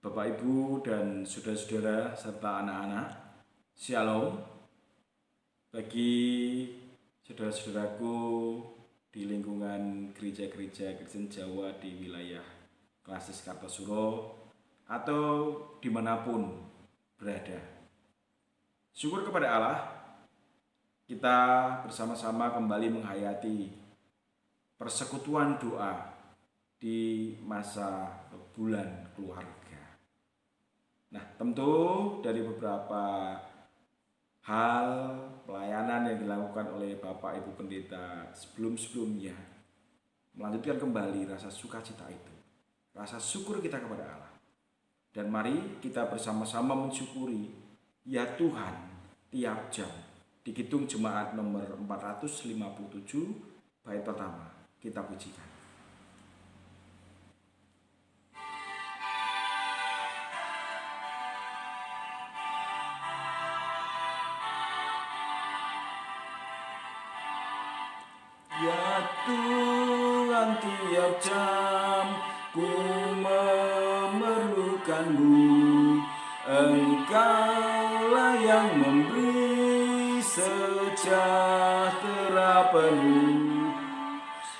Bapak, Ibu, dan saudara-saudara serta anak-anak, Shalom. Bagi saudara-saudaraku di lingkungan gereja-gereja Kristen Jawa di wilayah Klasis Kartosuro atau dimanapun berada. Syukur kepada Allah, kita bersama-sama kembali menghayati persekutuan doa di masa bulan keluarga. Nah, tentu dari beberapa hal pelayanan yang dilakukan oleh Bapak Ibu Pendeta sebelum-sebelumnya melanjutkan kembali rasa sukacita itu, rasa syukur kita kepada Allah. Dan mari kita bersama-sama mensyukuri, ya Tuhan, tiap jam di Kidung Jemaat nomor 457 bait pertama kita pujikan. Ya Tuhan, tiap jam ku memerlukanmu. Engkaulah yang memberi sejahtera penuh.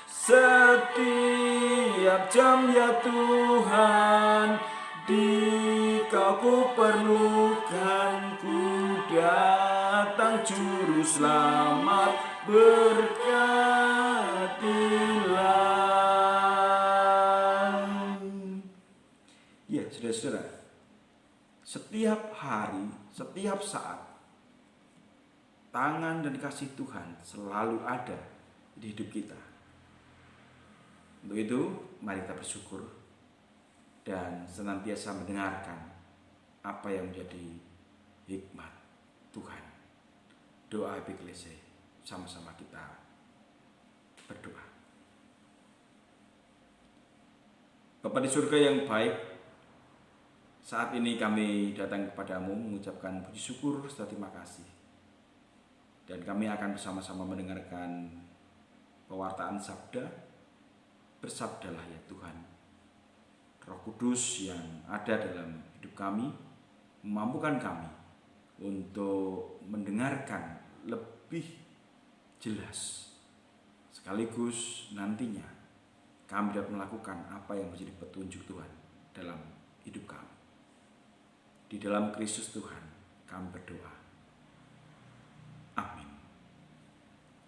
Setiap jam ya Tuhan, di Kau ku perlukan, ku datang Juru Selamat, berkatilah. Ya, saudara-saudara, setiap hari, setiap saat, tangan dan kasih Tuhan selalu ada di hidup kita. Untuk itu, mari kita bersyukur dan senantiasa mendengarkan apa yang menjadi hikmat Tuhan. Doa Epiklesi, sama-sama kita berdoa. Bapa di surga yang baik, saat ini kami datang kepadamu mengucapkan puji syukur serta terima kasih. Dan kami akan bersama-sama mendengarkan pewartaan sabda. Bersabdalah ya Tuhan. Roh Kudus yang ada dalam hidup kami memampukan kami untuk mendengarkan lebih jelas. Sekaligus nantinya kami dapat melakukan apa yang menjadi petunjuk Tuhan dalam hidup kami. Di dalam Kristus Tuhan kami berdoa. Amin.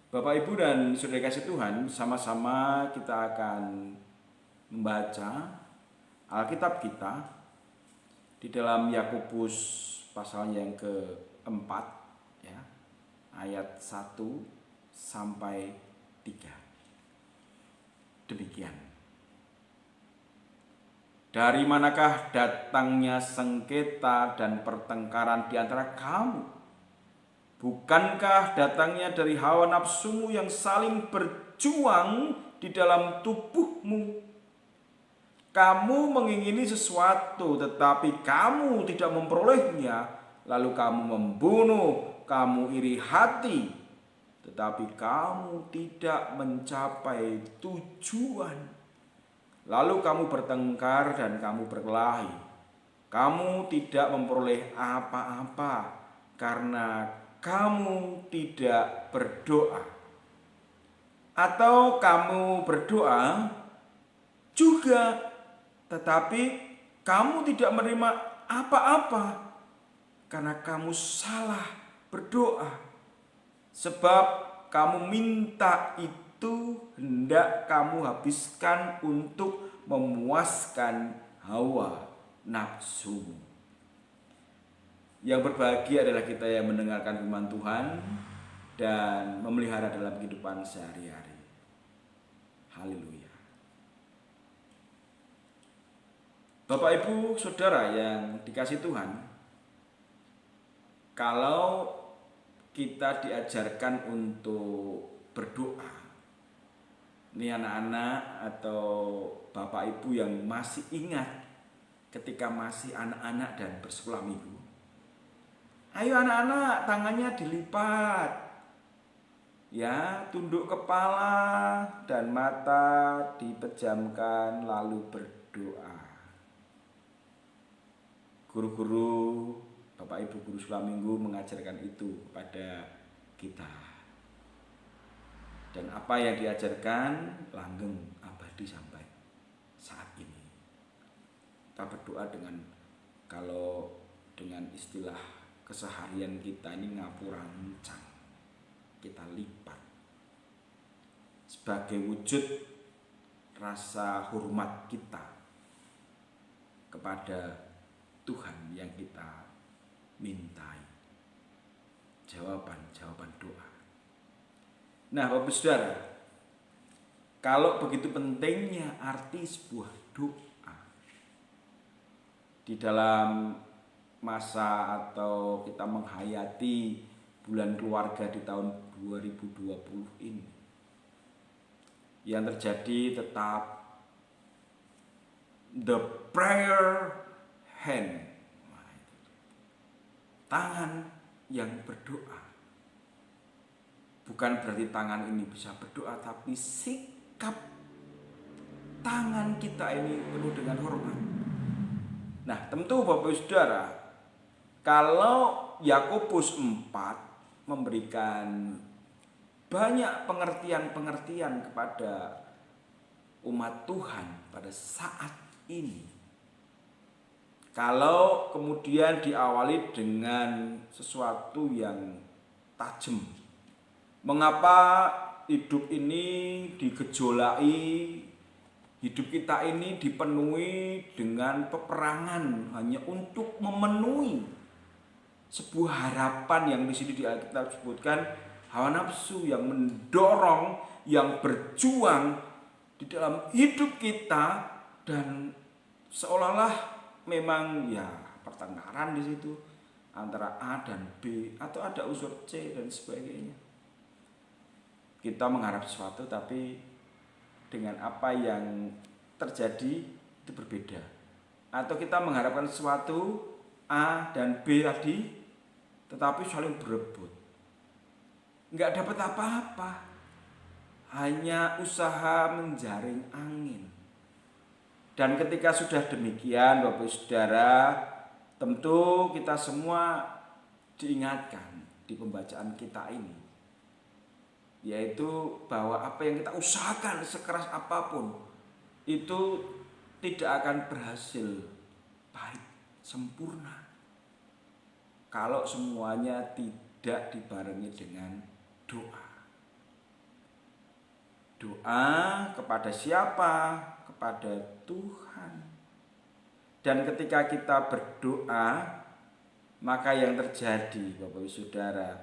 Bapak, Ibu, dan saudara kasih Tuhan, sama-sama kita akan membaca Alkitab kita di dalam Yakobus pasal yang keempat, ya, ayat 1 sampai 3. Demikian. Dari manakah datangnya sengketa dan pertengkaran di antara kamu? Bukankah datangnya dari hawa nafsumu yang saling berjuang di dalam tubuhmu? Kamu mengingini sesuatu tetapi kamu tidak memperolehnya, lalu kamu membunuh, kamu iri hati, tetapi kamu tidak mencapai tujuan. Lalu kamu bertengkar dan kamu berkelahi. Kamu tidak memperoleh apa-apa karena kamu tidak berdoa. Atau kamu berdoa juga, tetapi kamu tidak menerima apa-apa karena kamu salah berdoa. Sebab kamu minta itu hendak kamu habiskan untuk memuaskan hawa nafsumu. Yang berbahagia adalah kita yang mendengarkan firman Tuhan dan memelihara dalam kehidupan sehari-hari. Haleluya. Bapak, Ibu, Saudara yang dikasihi Tuhan, kalau kita diajarkan untuk berdoa, ini anak-anak atau Bapak Ibu yang masih ingat ketika masih anak-anak dan bersekolah minggu, ayo anak-anak, tangannya dilipat, ya, tunduk kepala dan mata dipejamkan lalu berdoa. guru-guru, Bapak Ibu guru sekolah minggu mengajarkan itu kepada kita. Dan apa yang diajarkan langgeng abadi sampai saat ini. Kita berdoa kalau dengan istilah keseharian kita ini ngapurancang, kita lipat sebagai wujud rasa hormat kita kepada Tuhan yang kita mintai jawaban doa. Nah, Bapak Saudara, kalau begitu pentingnya arti sebuah doa di dalam masa atau kita menghayati bulan keluarga di tahun 2020 ini, yang terjadi tetap the prayer hand, tangan yang berdoa. Bukan berarti tangan ini bisa berdoa, tapi sikap tangan kita ini penuh dengan hormat. Nah, tentu Bapak Saudara, kalau Yakobus 4 memberikan banyak pengertian-pengertian kepada umat Tuhan pada saat ini, kalau kemudian diawali dengan sesuatu yang tajam, mengapa hidup ini digejolaki, hidup kita ini dipenuhi dengan peperangan hanya untuk memenuhi sebuah harapan yang di sini di Alkitab sebutkan hawa nafsu yang mendorong, yang berjuang di dalam hidup kita, dan seolah-olah memang ya pertengkaran di situ antara A dan B atau ada unsur C dan sebagainya. Kita mengharap sesuatu tapi dengan apa yang terjadi itu berbeda. Atau kita mengharapkan sesuatu A dan B tadi tetapi saling berebut. Enggak dapat apa-apa. Hanya usaha menjaring angin. Dan ketika sudah demikian Bapak Saudara, tentu kita semua diingatkan di pembacaan kita ini, yaitu bahwa apa yang kita usahakan sekeras apapun itu tidak akan berhasil baik, sempurna, kalau semuanya tidak dibarengi dengan doa. Doa kepada siapa? Kepada Tuhan. Dan ketika kita berdoa, maka yang terjadi Bapak Ibu Saudara,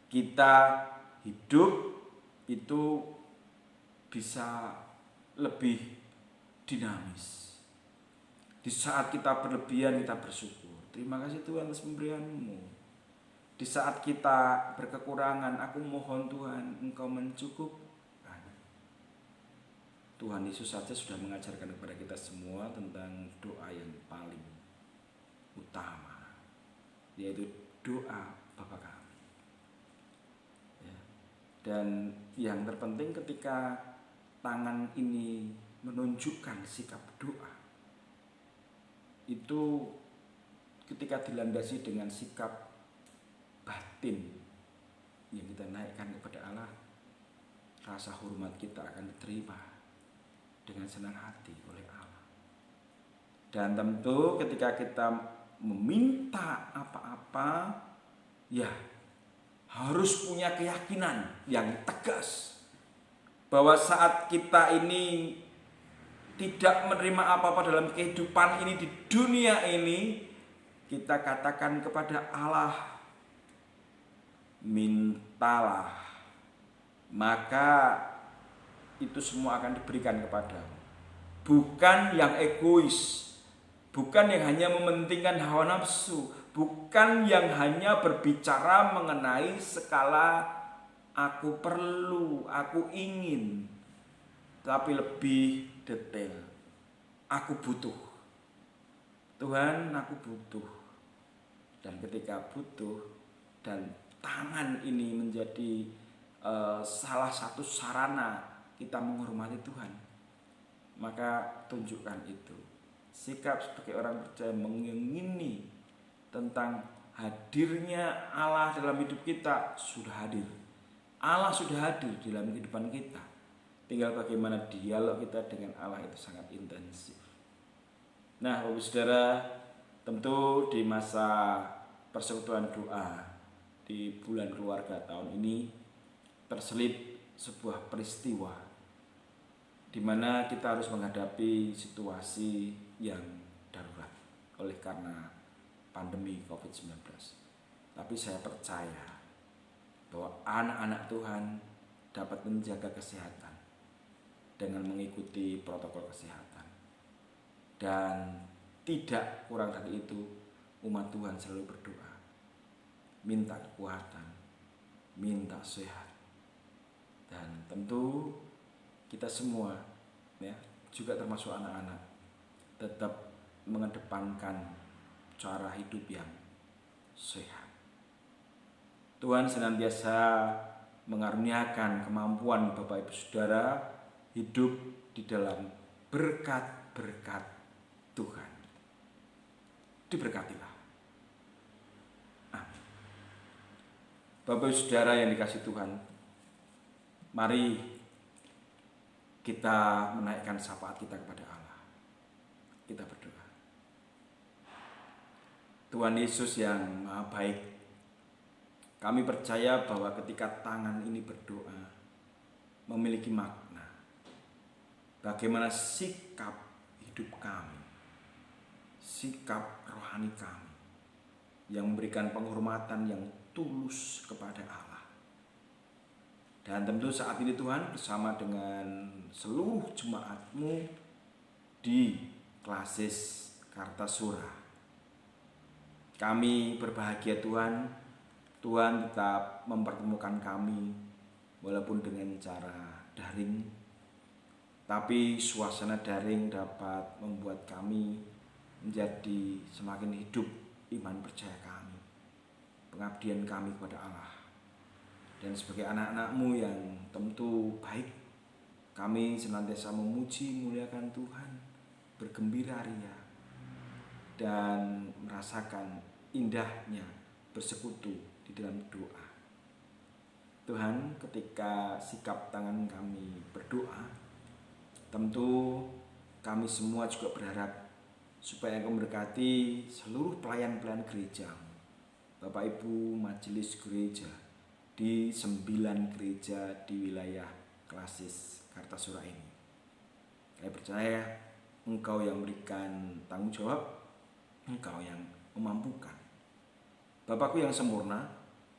kita hidup itu bisa lebih dinamis. Di saat kita berlebihan kita bersyukur, terima kasih Tuhan atas pemberian-Mu. Di saat kita berkekurangan, aku mohon Tuhan Engkau mencukupkan. Tuhan Yesus saja sudah mengajarkan kepada kita semua tentang doa yang paling utama, yaitu doa Bapa kami. Ya. Dan yang terpenting ketika tangan ini menunjukkan sikap doa, itu ketika dilandasi dengan sikap batin yang kita naikkan kepada Allah, rasa hormat kita akan diterima dengan senang hati oleh Allah. Dan tentu ketika kita meminta apa-apa, ya harus punya keyakinan yang tegas bahwa saat kita ini tidak menerima apa-apa dalam kehidupan ini di dunia ini, kita katakan kepada Allah, mintalah, maka itu semua akan diberikan kepadamu. Bukan yang egois, bukan yang hanya mementingkan hawa nafsu, bukan yang hanya berbicara mengenai skala aku perlu, aku ingin, tapi lebih detail. Aku butuh. Tuhan, aku butuh. Dan ketika butuh dan tangan ini menjadi salah satu sarana kita menghormati Tuhan, maka tunjukkan itu. sikap sebagai orang percaya mengingini tentang hadirnya Allah dalam hidup kita sudah hadir. Allah sudah hadir dalam kehidupan kita. Tinggal bagaimana dialog kita dengan Allah itu sangat intensif. Nah, Bapak Saudara, tentu di masa persekutuan doa di bulan keluarga tahun ini terselip sebuah peristiwa di mana kita harus menghadapi situasi yang darurat oleh karena pandemi COVID-19. Tapi saya percaya bahwa anak-anak Tuhan dapat menjaga kesehatan dengan mengikuti protokol kesehatan. Dan tidak kurang dari itu, umat Tuhan selalu berdoa, minta kekuatan, minta sehat. Dan tentu kita semua ya, juga termasuk anak-anak, tetap mengedepankan cara hidup yang sehat. Tuhan senantiasa mengaruniakan kemampuan Bapak Ibu Saudara hidup di dalam berkat-berkat Tuhan. Diberkatilah. Amin. Bapak Ibu Saudara yang dikasihi Tuhan, mari kita menaikkan syafaat kita kepada Allah. Kita berdoa. Tuhan Yesus yang Maha Baik, kami percaya bahwa ketika tangan ini berdoa memiliki makna. Bagaimana sikap hidup kami, sikap rohani kami yang memberikan penghormatan yang tulus kepada Allah. Dan tentu saat ini Tuhan bersama dengan seluruh jemaat-Mu di Klasis Kartasura, kami berbahagia Tuhan. Tuhan tetap mempertemukan kami walaupun dengan cara daring. Tapi suasana daring dapat membuat kami menjadi semakin hidup iman percaya kami, pengabdian kami kepada Allah. Dan sebagai anak-anak-Mu yang tentu baik, kami senantiasa memuji muliakan Tuhan, bergembira ria, dan merasakan indahnya bersekutu di dalam doa. Tuhan, ketika sikap tangan kami berdoa, tentu kami semua juga berharap supaya Engkau memberkati seluruh pelayan-pelayan gereja, Bapak Ibu majelis gereja di 9 gereja di wilayah Klasis Kartasura ini. Saya percaya Engkau yang memberikan tanggung jawab, Engkau yang memampukan. Bapakku yang sempurna,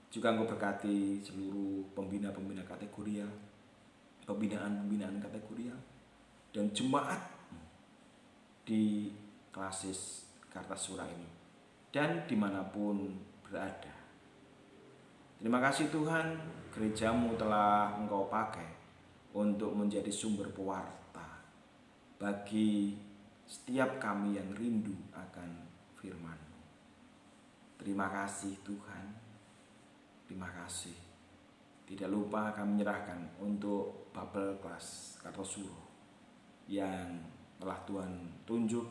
juga Engkau berkati seluruh pembina-pembina kategorial, pembinaan-pembinaan kategorial, dan jemaat di Klasis Kartasura ini, dan dimanapun berada. Terima kasih Tuhan, gereja-Mu telah Engkau pakai untuk menjadi sumber pewarta bagi setiap kami yang rindu akan firman-Mu. Terima kasih Tuhan, terima kasih. Tidak lupa kami menyerahkan untuk Babel Kelas Kartosuro yang telah Tuhan tunjuk,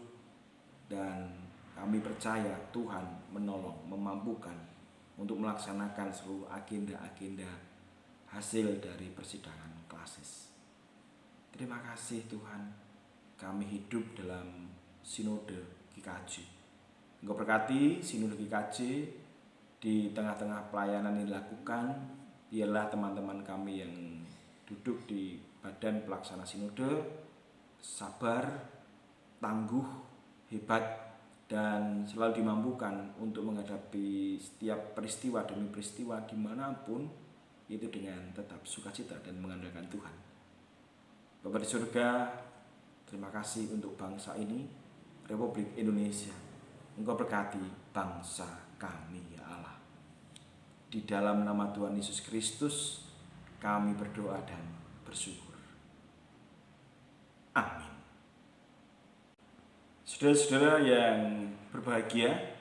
dan kami percaya Tuhan menolong, memampukan untuk melaksanakan seluruh agenda-agenda hasil dari persidangan Klasis. Terima kasih Tuhan, kami hidup dalam sinode GKJ. Engkau berkati sinode GKJ di tengah-tengah pelayanan yang dilakukan. Ialah teman-teman kami yang duduk di badan pelaksana sinode, sabar, tangguh, hebat, dan selalu dimampukan untuk menghadapi setiap peristiwa demi peristiwa dimanapun itu dengan tetap sukacita dan mengandalkan Tuhan. Bapa di surga, terima kasih untuk bangsa ini, Republik Indonesia. Engkau berkati bangsa kami ya Allah. Di dalam nama Tuhan Yesus Kristus kami berdoa dan bersyukur. Amin. Saudara-saudara yang berbahagia,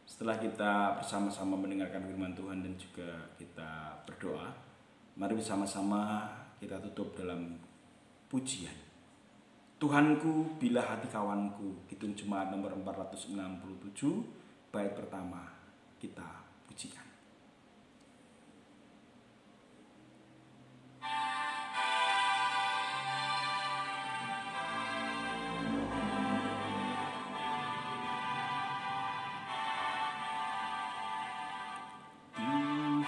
setelah kita bersama-sama mendengarkan firman Tuhan dan juga kita berdoa, mari bersama-sama kita tutup dalam pujian. Tuhanku, bila hati kawanku. Kidung Jemaat nomor 467, bait pertama, kita pujikan.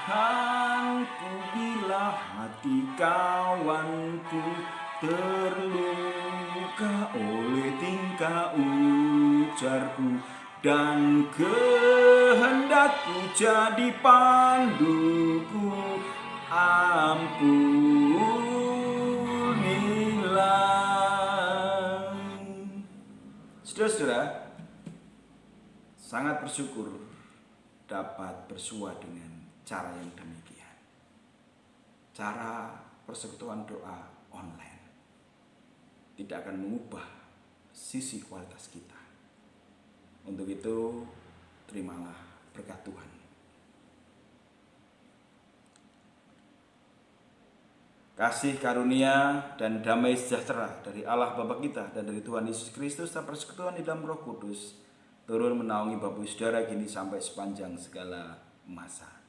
Tuhanku, bila hati kawanku terluka oleh tingkah ujarku, dan kehendakku jadi panduku, ampunilah. Saudara-saudara, sangat bersyukur dapat bersua dengan cara yang demikian. Cara persekutuan doa online tidak akan mengubah sisi kualitas kita. Untuk itu, terimalah berkat Tuhan. Kasih karunia dan damai sejahtera dari Allah Bapa kita dan dari Tuhan Yesus Kristus dan persekutuan di dalam Roh Kudus turun menaungi Bapak Saudara kini sampai sepanjang segala masa.